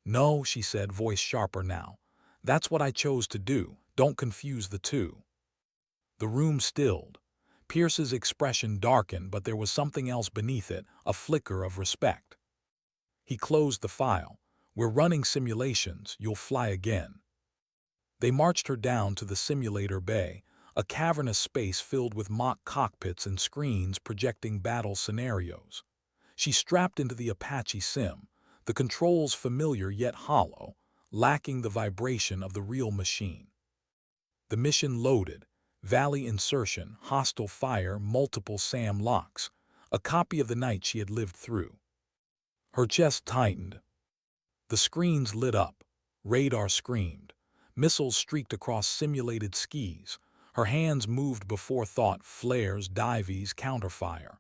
"No," she said, voice sharper now. "That's what I chose to do. Don't confuse the two." The room stilled. Pierce's expression darkened, but there was something else beneath it, a flicker of respect. He closed the file. "We're running simulations. You'll fly again." They marched her down to the simulator bay, a cavernous space filled with mock cockpits and screens projecting battle scenarios. She strapped into the Apache sim, the controls familiar yet hollow, lacking the vibration of the real machine. The mission loaded. Valley insertion, hostile fire, multiple SAM locks. A copy of the night she had lived through. Her chest tightened. The screens lit up. Radar screamed. Missiles streaked across simulated skis. Her hands moved before thought, flares, dives, counterfire.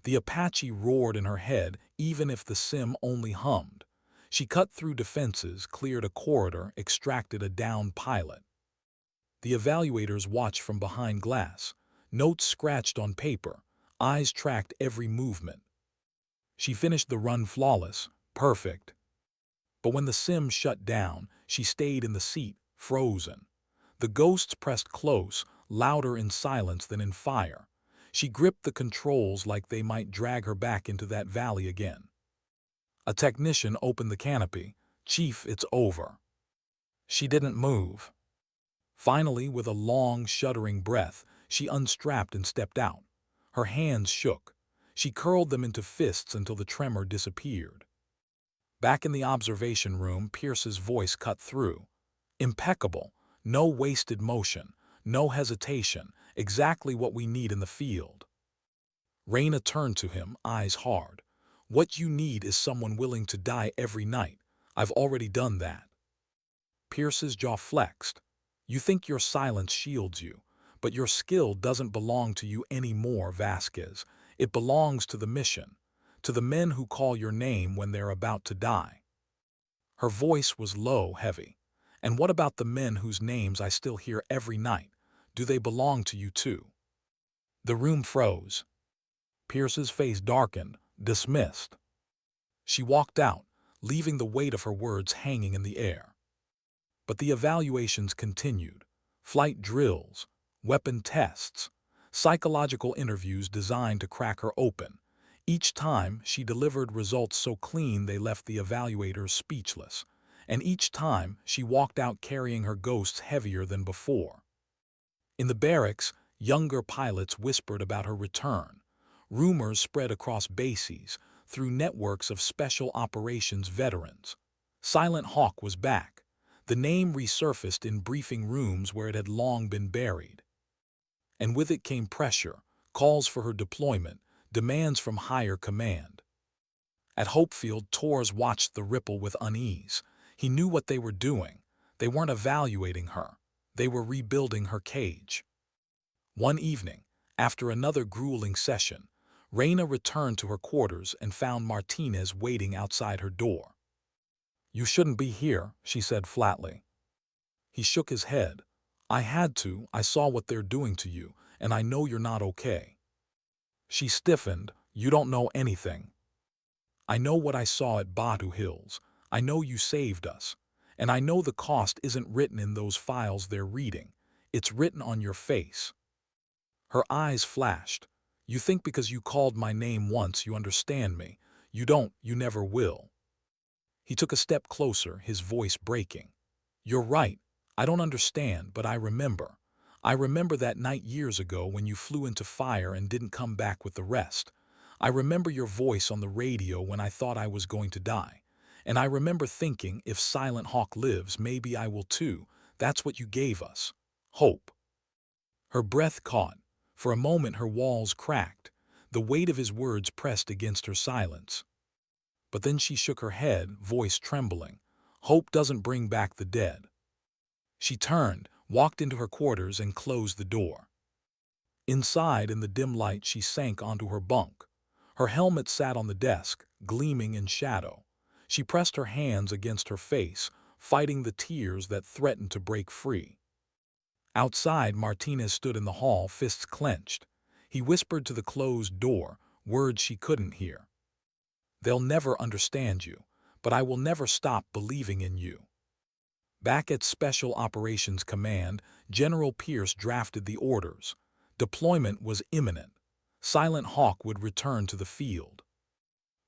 The Apache roared in her head, even if the sim only hummed. She cut through defenses, cleared a corridor, extracted a downed pilot. The evaluators watched from behind glass. Notes scratched on paper. Eyes tracked every movement. She finished the run flawless, perfect. But when the sim shut down, she stayed in the seat, frozen. The ghosts pressed close, louder in silence than in fire. She gripped the controls like they might drag her back into that valley again. A technician opened the canopy. "Chief, it's over." She didn't move. Finally, with a long, shuddering breath, she unstrapped and stepped out. Her hands shook. She curled them into fists until the tremor disappeared. Back in the observation room, Pierce's voice cut through. "Impeccable. No wasted motion. No hesitation. Exactly what we need in the field." Reyna turned to him, eyes hard. "What you need is someone willing to die every night. I've already done that." Pierce's jaw flexed. "You think your silence shields you, but your skill doesn't belong to you anymore, Vasquez. It belongs to the mission, to the men who call your name when they're about to die." Her voice was low, heavy. "And what about the men whose names I still hear every night? Do they belong to you too?" The room froze. Pierce's face darkened, dismissed. She walked out, leaving the weight of her words hanging in the air. But the evaluations continued. Flight drills, weapon tests, psychological interviews designed to crack her open. Each time, she delivered results so clean they left the evaluators speechless. And each time, she walked out carrying her ghosts heavier than before. In the barracks, younger pilots whispered about her return. Rumors spread across bases, through networks of special operations veterans. Silent Hawk was back. The name resurfaced in briefing rooms where it had long been buried. And with it came pressure, calls for her deployment, demands from higher command. At Hopefield, Torres watched the ripple with unease. He knew what they were doing. They weren't evaluating her. They were rebuilding her cage. One evening, after another grueling session, Reyna returned to her quarters and found Martinez waiting outside her door. "You shouldn't be here," she said flatly. He shook his head. "I had to. I saw what they're doing to you, and I know you're not okay." She stiffened. "You don't know anything. I know what I saw at Batu Hills. I know you saved us. And I know the cost isn't written in those files they're reading. It's written on your face." Her eyes flashed. "You think because you called my name once you understand me. You don't, you never will." He took a step closer, his voice breaking. "You're right. I don't understand, but I remember. I remember that night years ago when you flew into fire and didn't come back with the rest. I remember your voice on the radio when I thought I was going to die. And I remember thinking, if Silent Hawk lives, maybe I will too. That's what you gave us. Hope." Her breath caught. For a moment her walls cracked. The weight of his words pressed against her silence. But then she shook her head, voice trembling. "Hope doesn't bring back the dead." She turned, walked into her quarters, and closed the door. Inside, in the dim light, she sank onto her bunk. Her helmet sat on the desk, gleaming in shadow. She pressed her hands against her face, fighting the tears that threatened to break free. Outside, Martinez stood in the hall, fists clenched. He whispered to the closed door, words she couldn't hear. "They'll never understand you, but I will never stop believing in you." Back at Special Operations Command, General Pierce drafted the orders. Deployment was imminent. Silent Hawk would return to the field.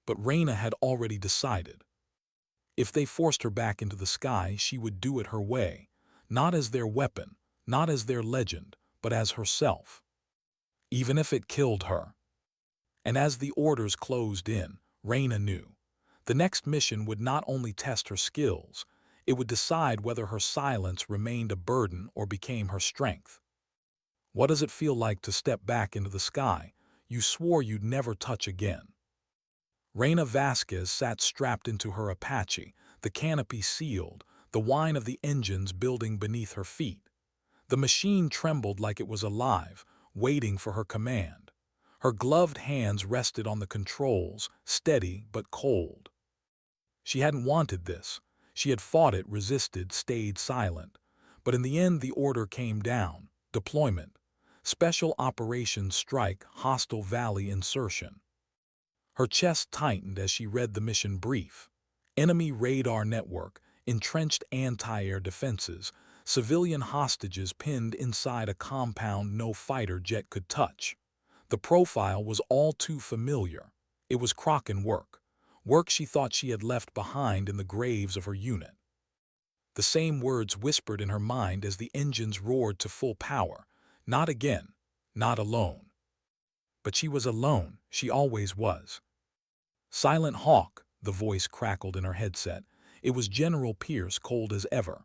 But Reyna had already decided. If they forced her back into the sky, she would do it her way, not as their weapon, not as their legend, but as herself. Even if it killed her. And as the orders closed in, Reyna knew. The next mission would not only test her skills, it would decide whether her silence remained a burden or became her strength. What does it feel like to step back into the sky you swore you'd never touch again? Reyna Vasquez sat strapped into her Apache, the canopy sealed, the whine of the engines building beneath her feet. The machine trembled like it was alive, waiting for her command. Her gloved hands rested on the controls, steady but cold. She hadn't wanted this. She had fought it, resisted, stayed silent. But in the end the order came down. Deployment. Special Operations Strike, Hostile Valley Insertion. Her chest tightened as she read the mission brief. Enemy radar network, entrenched anti-air defenses, civilian hostages pinned inside a compound no fighter jet could touch. The profile was all too familiar. It was Kraken work. Work she thought she had left behind in the graves of her unit. The same words whispered in her mind as the engines roared to full power. Not again. Not alone. But she was alone. She always was. "Silent Hawk," the voice crackled in her headset. It was General Pierce, cold as ever.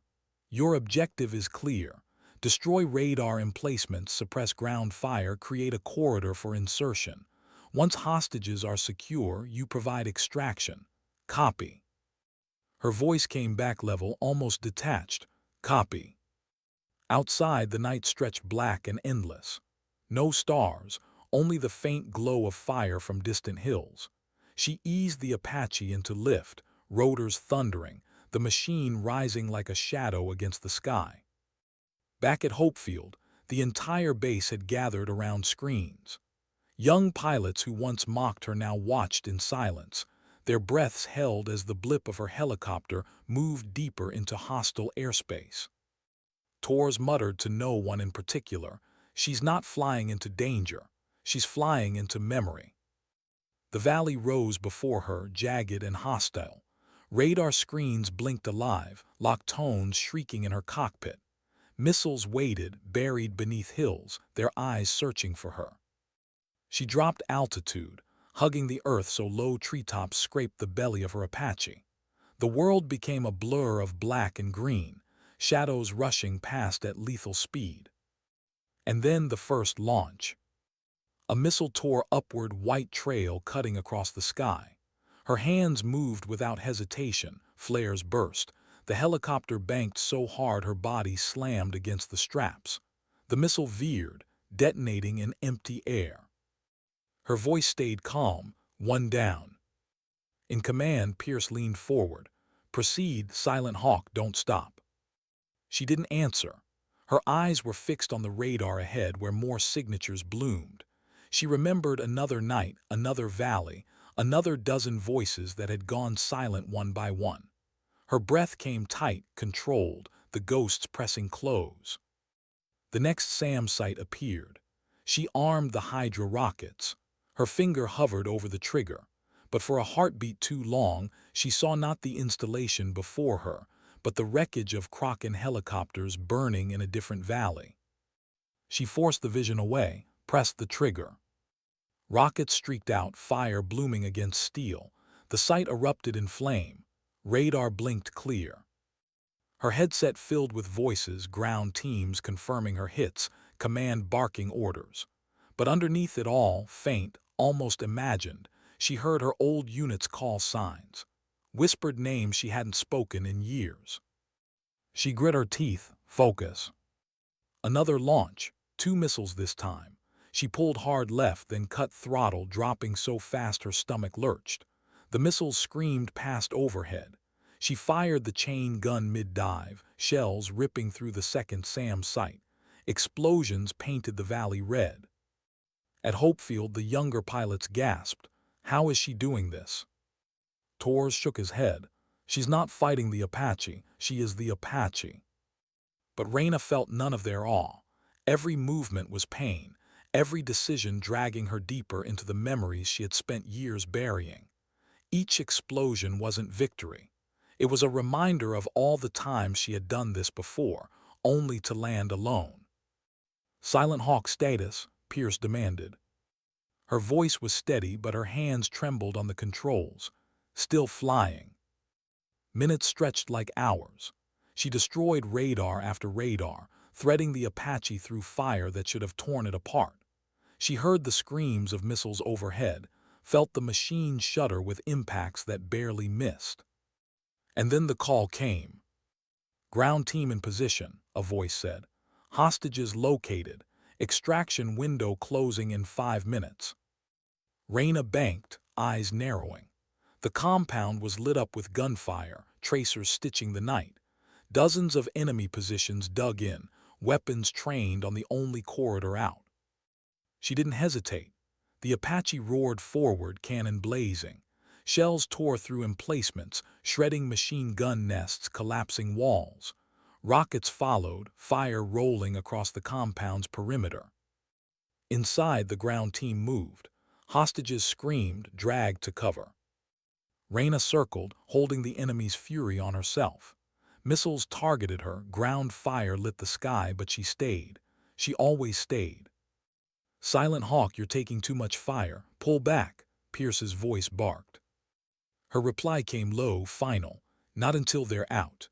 "Your objective is clear. Destroy radar emplacements, suppress ground fire, create a corridor for insertion. Once hostages are secure, you provide extraction. Copy." Her voice came back level, almost detached. "Copy." Outside, the night stretched black and endless. No stars, only the faint glow of fire from distant hills. She eased the Apache into lift, rotors thundering, the machine rising like a shadow against the sky. Back at Hopefield, the entire base had gathered around screens. Young pilots who once mocked her now watched in silence, their breaths held as the blip of her helicopter moved deeper into hostile airspace. Torres muttered to no one in particular, "She's not flying into danger. She's flying into memory." The valley rose before her, jagged and hostile. Radar screens blinked alive, locked tones shrieking in her cockpit. Missiles waited, buried beneath hills, their eyes searching for her. She dropped altitude, hugging the earth so low treetops scraped the belly of her Apache. The world became a blur of black and green, shadows rushing past at lethal speed. And then the first launch. A missile tore upward, white trail cutting across the sky. Her hands moved without hesitation, flares burst. The helicopter banked so hard her body slammed against the straps. The missile veered, detonating in empty air. Her voice stayed calm, one down. In command, Pierce leaned forward. "Proceed, Silent Hawk, don't stop." She didn't answer. Her eyes were fixed on the radar ahead where more signatures bloomed. She remembered another night, another valley, another dozen voices that had gone silent one by one. Her breath came tight, controlled, the ghosts pressing close. The next SAM site appeared. She armed the Hydra rockets. Her finger hovered over the trigger. But for a heartbeat too long, she saw not the installation before her, but the wreckage of Kraken helicopters burning in a different valley. She forced the vision away, pressed the trigger. Rockets streaked out, fire blooming against steel. The site erupted in flame. Radar blinked clear. Her headset filled with voices, ground teams confirming her hits, command barking orders. But underneath it all, faint, almost imagined, she heard her old unit's call signs, whispered names she hadn't spoken in years. She grit her teeth, focus. Another launch, 2 missiles this time. She pulled hard left, then cut throttle, dropping so fast her stomach lurched. The missiles screamed past overhead. She fired the chain gun mid-dive, shells ripping through the second SAM site. Explosions painted the valley red. At Hopefield, the younger pilots gasped. How is she doing this? Torres shook his head. She's not fighting the Apache, she is the Apache. But Reyna felt none of their awe. Every movement was pain, every decision dragging her deeper into the memories she had spent years burying. Each explosion wasn't victory. It was a reminder of all the times she had done this before, only to land alone. Silent Hawk status, Pierce demanded. Her voice was steady, but her hands trembled on the controls. Still flying. Minutes stretched like hours. She destroyed radar after radar, threading the Apache through fire that should have torn it apart. She heard the screams of missiles overhead, felt the machine shudder with impacts that barely missed. And then the call came. "Ground team in position," a voice said. "Hostages located. Extraction window closing in 5 minutes." Reyna banked, eyes narrowing. The compound was lit up with gunfire, tracers stitching the night. Dozens of enemy positions dug in, weapons trained on the only corridor out. She didn't hesitate. The Apache roared forward, cannon blazing. Shells tore through emplacements, shredding machine gun nests, collapsing walls. Rockets followed, fire rolling across the compound's perimeter. Inside, the ground team moved. Hostages screamed, dragged to cover. Reyna circled, holding the enemy's fury on herself. Missiles targeted her, ground fire lit the sky, but she stayed. She always stayed. "Silent Hawk, you're taking too much fire. Pull back," Pierce's voice barked. Her reply came low, final. "Not until they're out."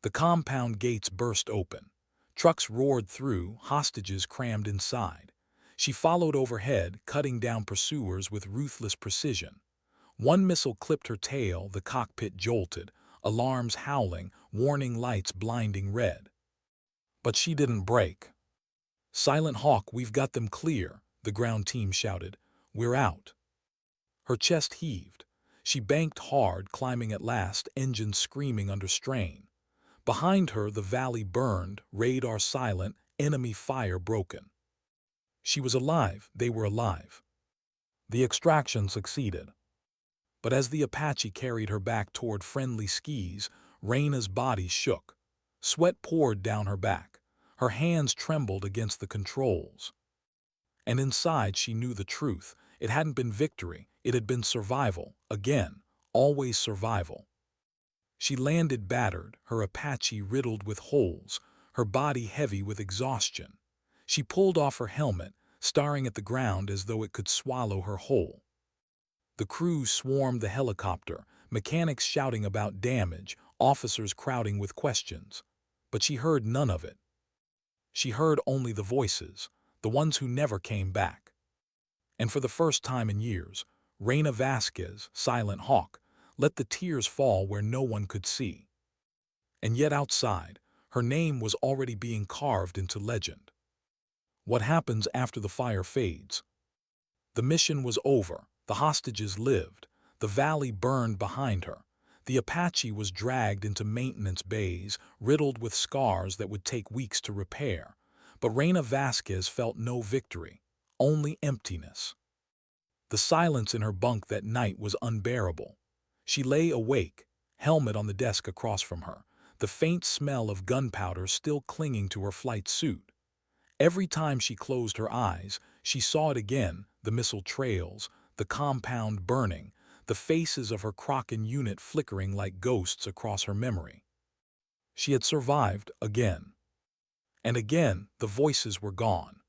The compound gates burst open. Trucks roared through, hostages crammed inside. She followed overhead, cutting down pursuers with ruthless precision. One missile clipped her tail, the cockpit jolted, alarms howling, warning lights blinding red. But she didn't break. "Silent Hawk, we've got them clear," the ground team shouted. "We're out." Her chest heaved. She banked hard, climbing at last, engines screaming under strain. Behind her, the valley burned, radar silent, enemy fire broken. She was alive, they were alive. The extraction succeeded. But as the Apache carried her back toward friendly skis, Reyna's body shook. Sweat poured down her back. Her hands trembled against the controls. And inside she knew the truth. It hadn't been victory, It had been survival, again, always survival. She landed battered, her Apache riddled with holes, her body heavy with exhaustion. She pulled off her helmet, staring at the ground as though it could swallow her whole. The crew swarmed the helicopter, mechanics shouting about damage, officers crowding with questions. But she heard none of it. She heard only the voices, the ones who never came back. And for the first time in years, Reyna Vasquez, Silent Hawk, let the tears fall where no one could see. And yet outside, her name was already being carved into legend. What happens after the fire fades? The mission was over, the hostages lived, the valley burned behind her. The Apache was dragged into maintenance bays, riddled with scars that would take weeks to repair. But Reyna Vasquez felt no victory, only emptiness. The silence in her bunk that night was unbearable. She lay awake, helmet on the desk across from her, the faint smell of gunpowder still clinging to her flight suit. Every time she closed her eyes, she saw it again, the missile trails, the compound burning, the faces of her Kraken unit flickering like ghosts across her memory. She had survived again. And again, the voices were gone.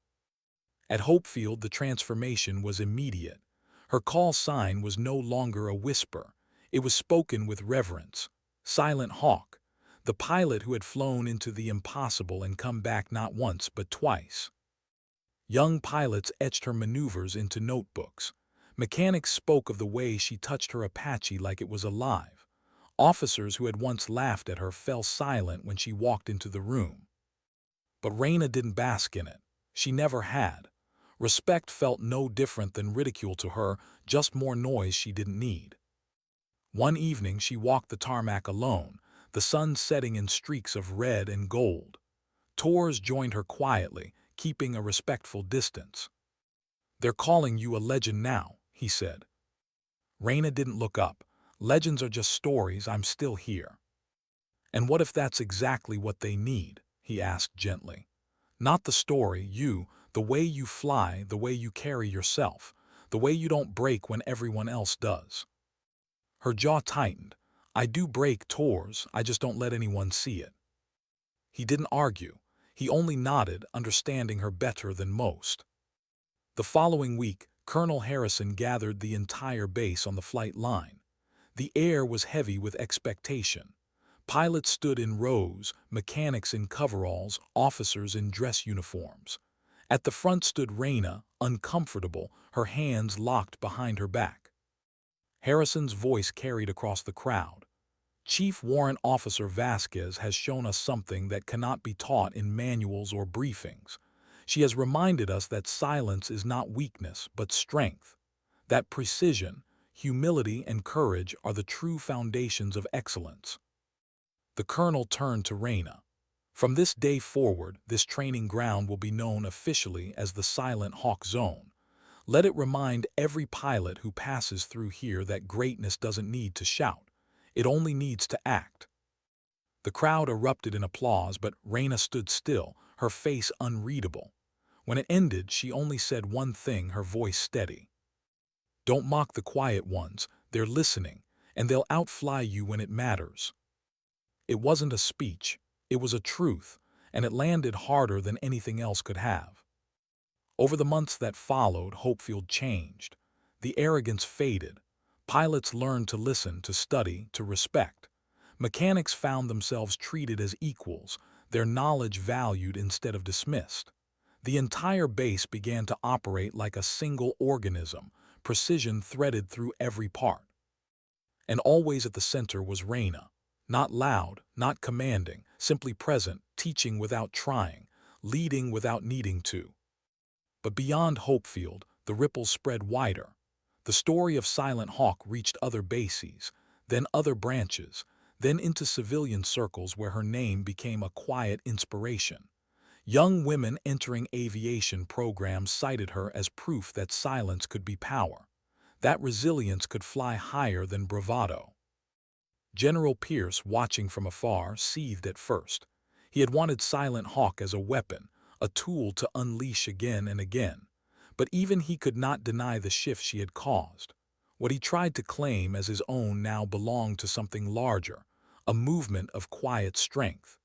At Hopefield, the transformation was immediate. Her call sign was no longer a whisper. It was spoken with reverence. Silent Hawk, the pilot who had flown into the impossible and come back not once but twice. Young pilots etched her maneuvers into notebooks. Mechanics spoke of the way she touched her Apache like it was alive. Officers who had once laughed at her fell silent when she walked into the room. But Reyna didn't bask in it. She never had. Respect felt no different than ridicule to her, just more noise she didn't need. One evening she walked the tarmac alone, the sun setting in streaks of red and gold. Torres joined her quietly, keeping a respectful distance. "They're calling you a legend now," he said. Reyna didn't look up. "Legends are just stories, I'm still here." "And what if that's exactly what they need?" he asked gently. "Not the story, the way you fly, the way you carry yourself, the way you don't break when everyone else does." Her jaw tightened. "I do break, Torres, I just don't let anyone see it." He didn't argue. He only nodded, understanding her better than most. The following week, Colonel Harrison gathered the entire base on the flight line. The air was heavy with expectation. Pilots stood in rows, mechanics in coveralls, officers in dress uniforms. At the front stood Reyna, uncomfortable, her hands locked behind her back. Harrison's voice carried across the crowd. "Chief Warrant Officer Vasquez has shown us something that cannot be taught in manuals or briefings. She has reminded us that silence is not weakness, but strength. That precision, humility, and courage are the true foundations of excellence." The colonel turned to Reyna. "From this day forward, this training ground will be known officially as the Silent Hawk Zone. Let it remind every pilot who passes through here that greatness doesn't need to shout. It only needs to act." The crowd erupted in applause, but Reyna stood still, her face unreadable. When it ended, she only said one thing, her voice steady. "Don't mock the quiet ones. They're listening, and they'll outfly you when it matters." It wasn't a speech. It was a truth, and it landed harder than anything else could have. Over the months that followed, Hopefield changed. The arrogance faded. Pilots learned to listen, to study, to respect. Mechanics found themselves treated as equals, their knowledge valued instead of dismissed. The entire base began to operate like a single organism, precision threaded through every part. And always at the center was Reyna. Not loud, not commanding, simply present, teaching without trying, leading without needing to. But beyond Hopefield, the ripples spread wider. The story of Silent Hawk reached other bases, then other branches, then into civilian circles where her name became a quiet inspiration. Young women entering aviation programs cited her as proof that silence could be power, that resilience could fly higher than bravado. General Pierce, watching from afar, seethed at first. He had wanted Silent Hawk as a weapon, a tool to unleash again and again. But even he could not deny the shift she had caused. What he tried to claim as his own now belonged to something larger, a movement of quiet strength.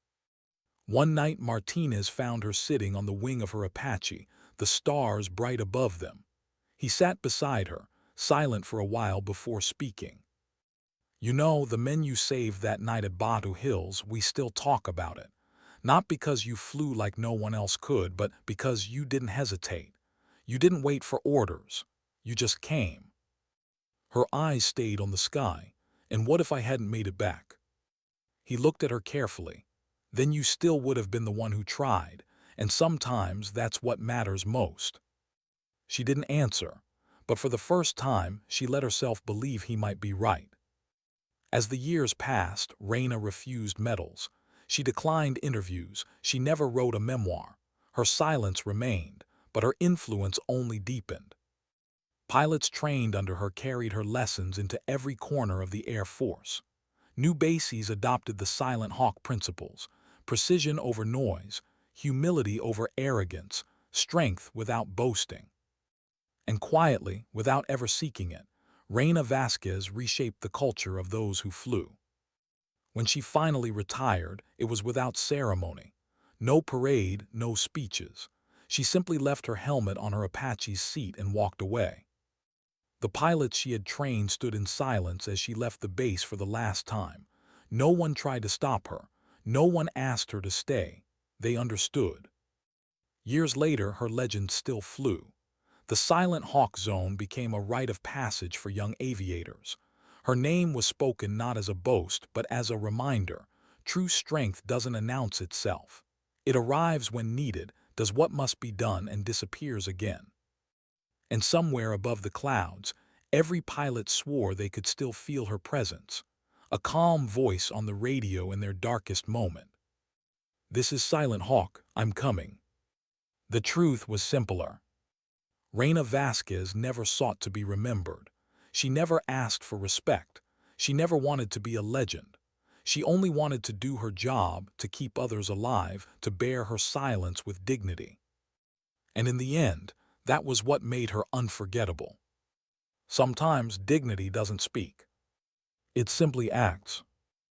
One night Martinez found her sitting on the wing of her Apache, the stars bright above them. He sat beside her, silent for a while before speaking. "You know, the men you saved that night at Batu Hills, we still talk about it. Not because you flew like no one else could, but because you didn't hesitate. You didn't wait for orders. You just came." Her eyes stayed on the sky. "And what if I hadn't made it back?" He looked at her carefully. "Then you still would have been the one who tried, and sometimes that's what matters most." She didn't answer, but for the first time she let herself believe he might be right. As the years passed, Reyna refused medals. She declined interviews. She never wrote a memoir. Her silence remained, but her influence only deepened. Pilots trained under her carried her lessons into every corner of the Air Force. New bases adopted the Silent Hawk principles: precision over noise, humility over arrogance, strength without boasting. And quietly, without ever seeking it, Reyna Vasquez reshaped the culture of those who flew. When she finally retired, it was without ceremony. No parade, no speeches. She simply left her helmet on her Apache's seat and walked away. The pilots she had trained stood in silence as she left the base for the last time. No one tried to stop her. No one asked her to stay. They understood. Years later, her legend still flew. The Silent Hawk Zone became a rite of passage for young aviators. Her name was spoken not as a boast, but as a reminder. True strength doesn't announce itself. It arrives when needed, does what must be done, and disappears again. And somewhere above the clouds, every pilot swore they could still feel her presence. A calm voice on the radio in their darkest moment. "This is Silent Hawk, I'm coming." The truth was simpler. Reyna Vasquez never sought to be remembered. She never asked for respect. She never wanted to be a legend. She only wanted to do her job, to keep others alive, to bear her silence with dignity. And in the end, that was what made her unforgettable. Sometimes dignity doesn't speak. It simply acts.